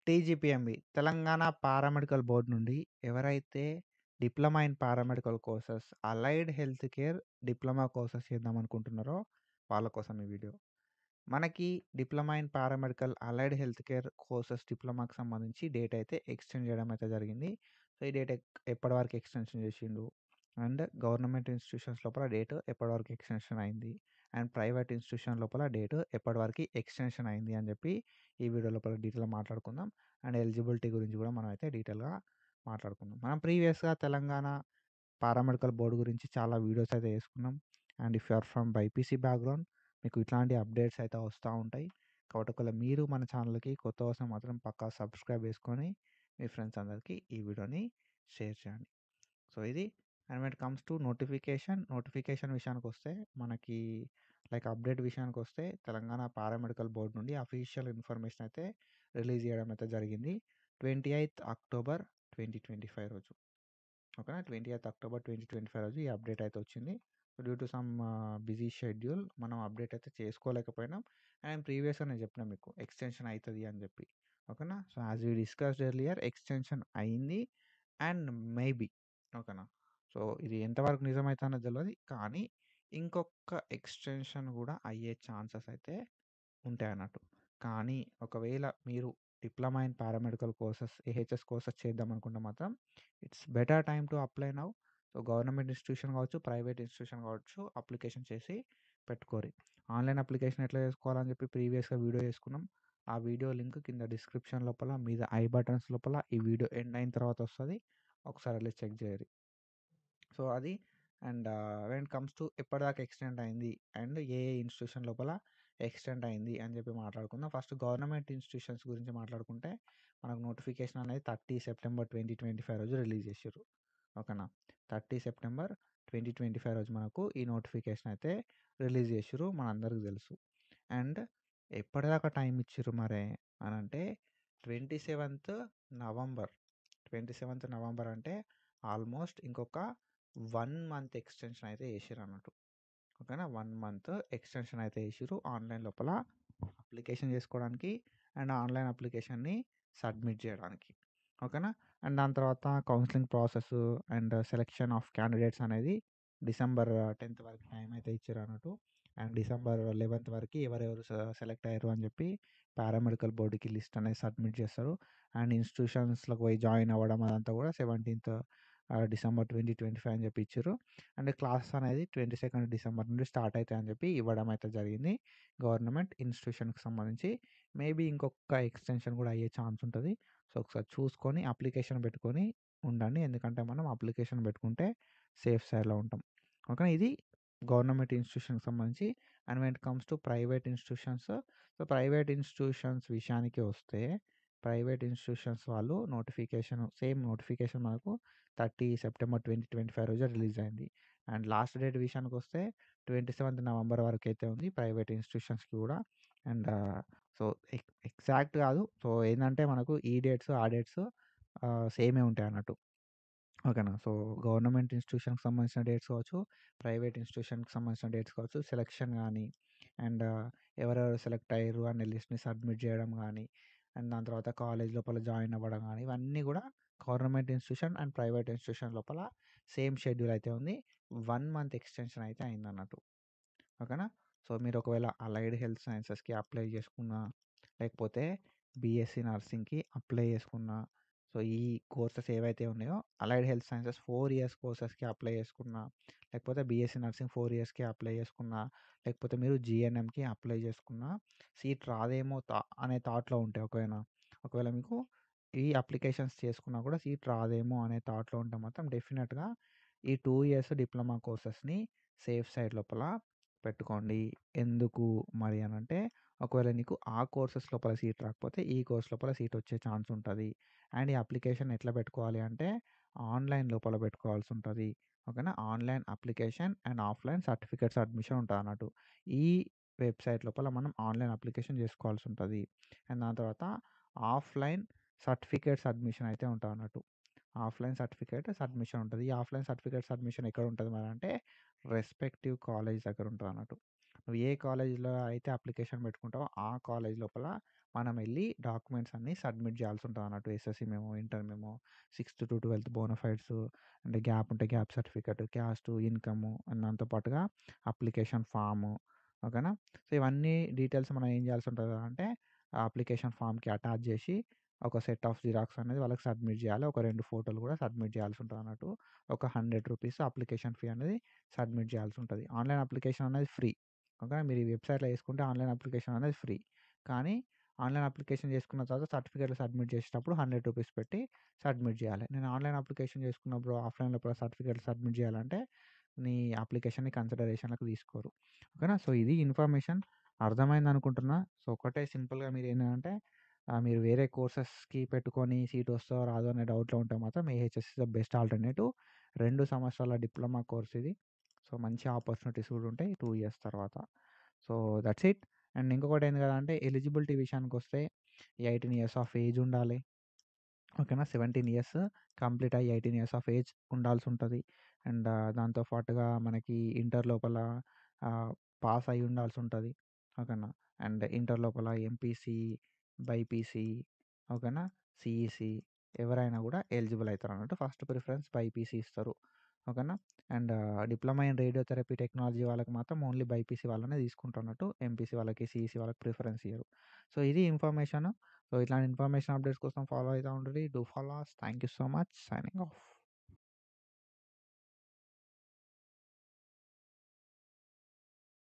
టీజీపీఎంబీ Telangana paramedical board నుండి ఎవరైతే diploma in paramedical courses allied health care diploma courses చేద్దాం అనుకుంటున్నారో వాళ్ళ కోసం ఈ వీడియో. మనకి diploma in paramedical allied health care courses డిప్లొమాకి సంబంధించి డేట్ అయితే ఎక్స్టెండ్ చేయడం అయితే జరిగింది. సో ఈ డేట్ ఎప్పటి వరకు ఎక్స్టెన్షన్ చేసిండు అండ్ గవర్నమెంట్ ఇన్స్టిట్యూషన్స్ లోపల డేట్ ఎప్పటి వరకు ఎక్స్టెన్షన్ అయింది అండ్ ప్రైవేట్ ఇన్స్టిట్యూషన్ లోపల డేట్ ఎప్పటి వరకు ఎక్స్టెన్షన్ అయింది అని చెప్పి ఈ వీడియో లోపల డీటెయిల్గా మాట్లాడుకుందాం. అండ్ ఎలిజిబిలిటీ గురించి కూడా మనం అయితే డీటెయిల్గా మాట్లాడుకుందాం. మనం ప్రీవియస్గా తెలంగాణ పారామెడికల్ బోర్డు గురించి చాలా వీడియోస్ అయితే వేసుకున్నాం. And if you are from BiPC background మీకు ఇట్లాంటి అప్డేట్స్ అయితే వస్తూ ఉంటాయి. కాబట్టి ఒకవేళ మీరు మన ఛానల్కి కొత్త వస్తే మాత్రం పక్కా సబ్స్క్రైబ్ చేసుకొని మీ ఫ్రెండ్స్ అందరికీ ఈ వీడియోని షేర్ చేయండి. సో ఇది and when it comes to notification విషయానికి వస్తే మనకి అప్డేట్ విషయానికి వస్తే తెలంగాణ పారామెడికల్ బోర్డు నుండి అఫీషియల్ ఇన్ఫర్మేషన్ అయితే రిలీజ్ చేయడం అయితే జరిగింది 28th October 2025 రోజు. ఓకేనా, 28th October 2025 రోజు ఈ అప్డేట్ అయితే వచ్చింది. So due to some busy schedule మనం అప్డేట్ అయితే చేసుకోలేకపోయినాం. అండ్ ప్రీవియస్గా నేను చెప్పిన మీకు ఎక్స్టెన్షన్ అవుతుంది అని చెప్పి. ఓకేనా, so as we discussed earlier extension అయింది అండ్ మేబీ. ఓకేనా, సో ఇది ఎంతవరకు నిజమవుతుందో తెలియదు, కానీ ఇంకొక ఎక్స్టెన్షన్ కూడా అయ్యే ఛాన్సెస్ అయితే ఉంటాయి అన్నట్టు. కానీ ఒకవేళ మీరు diploma in paramedical courses AHS courses చేద్దాం అనుకుంటే మాత్రం it's better time to apply now. So government institution కావచ్చు, ప్రైవేట్ ఇన్స్టిట్యూషన్ కావచ్చు, అప్లికేషన్ చేసి పెట్టుకోరి. ఆన్లైన్ అప్లికేషన్ ఎట్లా చేసుకోవాలని చెప్పి ప్రీవియస్గా వీడియో చేసుకున్నాం. ఆ వీడియో లింక్ కింద డిస్క్రిప్షన్ లోపల మీద ఐ బటన్స్ లోపల ఈ వీడియో ఎండ్ అయిన తర్వాత వస్తుంది. ఒకసారి వెళ్ళి చెక్ చేయరు. సో అది and when it comes to ఎప్పటిదాకా ఎక్స్టెండ్ అయింది అండ్ ఏ ఇన్స్టిట్యూషన్ లోపల ఎక్స్టెండ్ అయింది అని చెప్పి మాట్లాడుకుందాం. ఫస్ట్ గవర్నమెంట్ ఇన్స్టిట్యూషన్స్ గురించి మాట్లాడుకుంటే మనకు నోటిఫికేషన్ అనేది 30 September 2025 రోజు రిలీజ్ చేసారు. ఓకేనా, 30 September 2025 రోజు మనకు ఈ నోటిఫికేషన్ అయితే రిలీజ్ చేసారు, మనందరికి తెలుసు. అండ్ ఎప్పటిదాకా టైం ఇచ్చారు మరే అని అంటే 27th November. 27th November అంటే ఆల్మోస్ట్ ఇంకొక 1 month ఎక్స్టెన్షన్ అయితే చేసిర్రు అన్నట్టు. ఓకేనా, 1 month ఎక్స్టెన్షన్ అయితే చేసిర్రు ఆన్లైన్ లోపల అప్లికేషన్ చేసుకోవడానికి అండ్ ఆన్లైన్ అప్లికేషన్ని సబ్మిట్ చేయడానికి. ఓకేనా, అండ్ దాని తర్వాత counselling process and selection of candidates అనేది December 10th వరకు టైం అయితే ఇచ్చారు అన్నట్టు. అండ్ December 11th వరకు ఎవరెవరు సెలెక్ట్ అయ్యారు అని చెప్పి పారామెడికల్ బోర్డుకి లిస్ట్ అనేది సబ్మిట్ చేస్తారు. అండ్ ఇన్స్టిట్యూషన్స్లోకి పోయి జాయిన్ అవ్వడం అదంతా కూడా 17th December 2025 అని చెప్పి ఇచ్చారు. అండ్ క్లాసెస్ అనేది 22nd December నుండి స్టార్ట్ అవుతాయి అని చెప్పి ఇవ్వడం అయితే జరిగింది గవర్నమెంట్ ఇన్స్టిట్యూషన్కి సంబంధించి. మేబీ ఇంకొక ఎక్స్టెన్షన్ కూడా అయ్యే ఛాన్స్ ఉంటుంది. సో ఒకసారి చూసుకొని అప్లికేషన్ పెట్టుకొని ఉండండి, ఎందుకంటే మనం అప్లికేషన్ పెట్టుకుంటే సేఫ్ సైడ్లో ఉంటాం. ఓకే, ఇది గవర్నమెంట్ ఇన్స్టిట్యూషన్కి సంబంధించి. And when it comes to private institutions, so private institutions విషయానికి వస్తే ప్రైవేట్ ఇన్స్టిట్యూషన్స్ వాళ్ళు సేమ్ నోటిఫికేషన్ మనకు 30 September 2025 రోజు రిలీజ్ అయింది. అండ్ లాస్ట్ డేట్ విషయానికి వస్తే 27th November వరకు అయితే ఉంది ప్రైవేట్ ఇన్స్టిట్యూషన్స్కి కూడా. అండ్ సో ఎగ్జాక్ట్ కాదు, సో ఏంటంటే మనకు ఈ డేట్స్ ఆ డేట్స్ సేమే ఉంటాయి అన్నట్టు. ఓకేనా, సో గవర్నమెంట్ ఇన్స్టిట్యూషన్కి సంబంధించిన డేట్స్ కావచ్చు, ప్రైవేట్ ఇన్స్టిట్యూషన్కి సంబంధించిన డేట్స్ కావచ్చు, సెలక్షన్ కానీ అండ్ ఎవరెవరు సెలెక్ట్ అయ్యారు అనే లిస్ట్ని సబ్మిట్ చేయడం కానీ అండ్ దాని తర్వాత కాలేజ్ లోపల జాయిన్ అవ్వడం కానీ ఇవన్నీ కూడా government institution and private institution లోపల సేమ్ షెడ్యూల్ అయితే ఉంది. 1 month ఎక్స్టెన్షన్ అయితే అయింది అన్నట్టు. ఓకేనా, సో మీరు ఒకవేళ అలైడ్ హెల్త్ సైన్సెస్కి అప్లై చేసుకున్నా, లేకపోతే బీఎస్సీ నర్సింగ్కి అప్లై చేసుకున్నా, సో ఈ కోర్సెస్ ఏవైతే ఉన్నాయో అలైడ్ హెల్త్ సైన్సెస్ 4 years కోర్సెస్కి అప్లై చేసుకున్నా, లేకపోతే బీఎస్సీ నర్సింగ్ 4 yearsకి అప్లై చేసుకున్నా, లేకపోతే మీరు జీఎన్ఎంకి అప్లై చేసుకున్నా సీట్ రాదేమో అనే థాట్లో ఉంటే ఒకవేళ మీకు ఈ అప్లికేషన్స్ చేసుకున్నా కూడా సీట్ రాదేమో అనే థాట్లో ఉంటే మాత్రం డెఫినెట్గా ఈ 2 years డిప్లొమా కోర్సెస్ని సేఫ్ సైడ్ లోపల పెట్టుకోండి. ఎందుకు మరి అని అంటే ఒకవేళ నీకు ఆ కోర్సెస్ లోపల సీట్ రాకపోతే ఈ కోర్స్ లోపల సీట్ వచ్చే ఛాన్స్ ఉంటుంది. అండ్ ఈ అప్లికేషన్ ఎట్లా పెట్టుకోవాలి అంటే ఆన్లైన్ లోపల పెట్టుకోవాల్సి ఉంటుంది. ఓకేనా, online application and offline certificates admission ఉంటుంది అన్నట్టు. ఈ వెబ్సైట్ లోపల మనం ఆన్లైన్ అప్లికేషన్ చేసుకోవాల్సి ఉంటుంది. అండ్ దాని తర్వాత ఆఫ్లైన్ సర్టిఫికేట్స్ అడ్మిషన్ అయితే ఉంటుంది అన్నట్టు. ఆఫ్లైన్ సర్టిఫికేట్ సబ్మిషన్ ఉంటుంది. ఈ ఆఫ్లైన్ సర్టిఫికేట్ సబ్మిషన్ ఎక్కడ ఉంటుంది మరి అంటే రెస్పెక్టివ్ కాలేజ్ దగ్గర ఉంటుంది అన్నట్టు. నువ్వు ఏ కాలేజ్‌లో అయితే అప్లికేషన్ పెట్టుకుంటావో ఆ కాలేజ్ లోపల మనం ఎళ్లి డాక్యుమెంట్స్ అన్నీ సబ్మిట్ చేయాల్సుంటదన్నట్టు. SSC memo, inter memo, 6-12 bonafides అంటే గ్యాప్ ఉంటే gap certificate, caste, income and దాంతో పాటుగా అప్లికేషన్ ఫాము. ఓకేనా? సో, ఇవన్నీ డీటెయిల్స్ మనం ఏం చేయాల్సుంటది అంటే ఆ అప్లికేషన్ ఫామ్‌కి అటాచ్ చేసి ఒక సెట్ ఆఫ్ జిరాక్స్ అనేది వాళ్ళకి సబ్మిట్ చేయాలి. ఒక 2 ఫోటోలు కూడా సబ్మిట్ చేయాల్సుంటదన్నట్టు. ఒక రూ. 100 అప్లికేషన్ ఫీ అనేది సబ్మిట్ చేయాల్సుంటది. ఆన్‌లైన్ అప్లికేషన్ అనేది ఫ్రీ. ఓకే. మీరు ఈ వెబ్‌సైట్‌లో చేసుకుంటే ఆన్‌లైన్ అప్లికేషన్ అనేది ఫ్రీ. కానీ ఆన్‌లైన్ అప్లికేషన్ చేసుకున్న తర్వాత సర్టిఫికేట్‌లు సబ్మిట్ చేసేటప్పుడు రూ. 100 పెట్టి సబ్మిట్ చేయాలి. నేను ఆన్‌లైన్ అప్లికేషన్ చేసుకున్న బ్రో ఆఫ్‌లైన్ లోపల సర్టిఫికేట్‌లు సబ్మిట్ చేయాలంటే నీ అప్లికేషన్‌ని కన్సిడరేషన్‌లోకి తీసుకోరు. ఓకేనా? సో, ఇది ఇన్ఫర్మేషన్ అర్థమైందనుకుంటున్నా. సో, ఒకటే సింపుల్‌గా మీరేంటంటే మీరు వేరే కోర్సెస్‌కి పెట్టుకొని సీట్ వస్తదో రాదో అనే డౌట్‌లో ఉంటే మాత్రం AHS is the best alternative. 2 సంవత్సరాల డిప్లొమా కోర్స్ ఇది. సో, మంచి ఆపర్చునిటీస్ కూడా ఉంటాయి 2 ఇయర్స్ తర్వాత. So, that's it. అండ్ ఇంకొకటేంది కదా అంటే ఎలిజిబిలిటీ విషయానికొస్తే 18 ఇయర్స్ ఆఫ్ ఏజ్ ఉండాలి. ఓకేనా? 17 ఇయర్స్ కంప్లీట్ అయ్యి 18 ఇయర్స్ ఆఫ్ ఏజ్ ఉండాల్సుంటది. అండ్ దాంతో పాటుగా మనకి ఇంటర్ లోపల పాస్ అయ్యి ఉండాల్సుంటది. ఓకేనా? అండ్ ఇంటర్ లోపల ఎంపీసీ, బైపీసీ ఓకేనా? సీఈసీ ఎవరైనా గూడా ఎలిజిబుల్ అయితారన్నట్టు. ఫస్ట్ ప్రిఫరెన్స్ బైపీసీ ఇస్తారు. ఓకేనా? And diploma in radiotherapy technology వాళ్ళకి మాత్రం ఓన్లీ బైపీసీ వాళ్ళనే తీసుకుంటున్నట్టు. ఎంపీసీ వాళ్ళకి, సీఈసీ వాళ్ళకి ప్రిఫరెన్స్ ఇయ్యరు. సో, ఇది ఇన్ఫర్మేషన్. సో, ఇట్లాంటి ఇన్ఫర్మేషన్ అప్డేట్స్ కోసం ఫాలో అయితా ఉండండి. Do follow us. Thank you so much. Signing of.